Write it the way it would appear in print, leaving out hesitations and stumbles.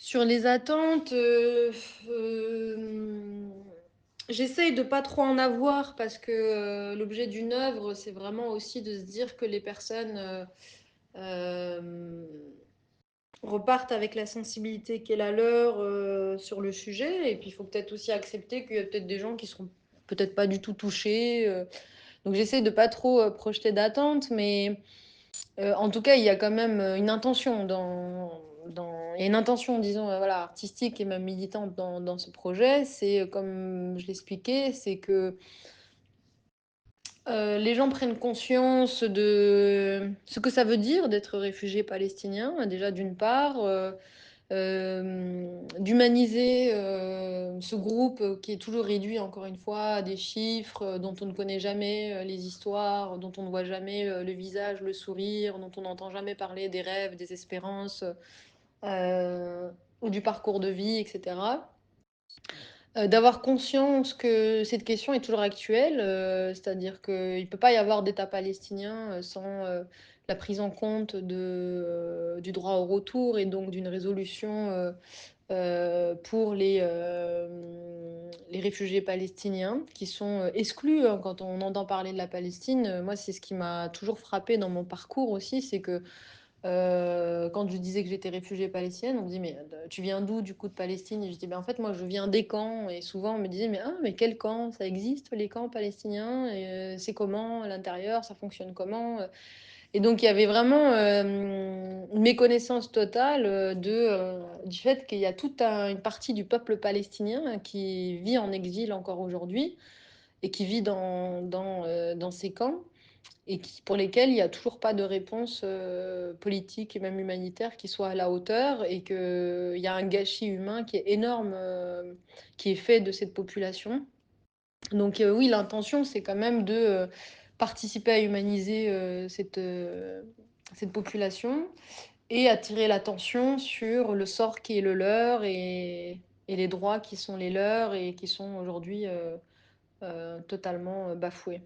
Sur les attentes, j'essaye de pas trop en avoir parce que, l'objet d'une œuvre, c'est vraiment aussi de se dire que les personnes, hem, repartent avec la sensibilité qui est la leur, sur le sujet et puis il faut peut-être aussi accepter qu'il y a peut-être des gens qui seront peut-être pas du tout touchés, donc j'essaye de pas trop, projeter d'attentes mais en tout cas, il y a quand même, une intention il y a une intention disons, voilà, artistique et même militante dans ce projet. C'est, comme je l'expliquais, c'est que, les gens prennent conscience de ce que ça veut dire d'être réfugié palestinien, déjà d'une part, d'humaniser, ce groupe, qui est toujours réduit encore une fois à des chiffres, dont on ne connaît jamais, les histoires, dont on ne voit jamais, le visage, le sourire, dont on n'entend jamais parler des rêves, des espérances, heu, ou du parcours de vie et cetera. D'avoir conscience que cette question est toujours actuelle, c'est-à-dire qu'il ne peut pas y avoir d'État palestinien, sans, la prise en compte du droit au retour et donc d'une résolution, pour les réfugiés palestiniens qui sont, exclus, hein, quand on entend parler de la Palestine. Moi, c'est ce qui m'a toujours frappé dans mon parcours aussi, c'est que, quand je disais que j'étais réfugiée palestinienne, on me dit: «Mais, tu viens d'où du coup de Palestine?» Et je dis: «Ben, en fait, moi, je viens des camps» et souvent on me disait: «Mais, ah, mais quels camps? Ça existe les camps palestiniens et c'est comment à l'intérieur? Ça fonctionne comment?» Et donc il y avait vraiment, une méconnaissance totale, du fait qu'il y a toute une partie du peuple palestinien qui vit en exil encore aujourd'hui et qui vit dans ces camps et pour lesquels il y a toujours pas de réponse, politique et même humanitaire qui soit à la hauteur et qu'il y a un gâchis humain qui est énorme, qui est fait de cette population. Donc oui, l'intention, c'est quand même de, participer à humaniser, cette population et attirer l'attention sur le sort qui est le leur et les droits qui sont les leurs et qui sont aujourd'hui, totalement, bafoués.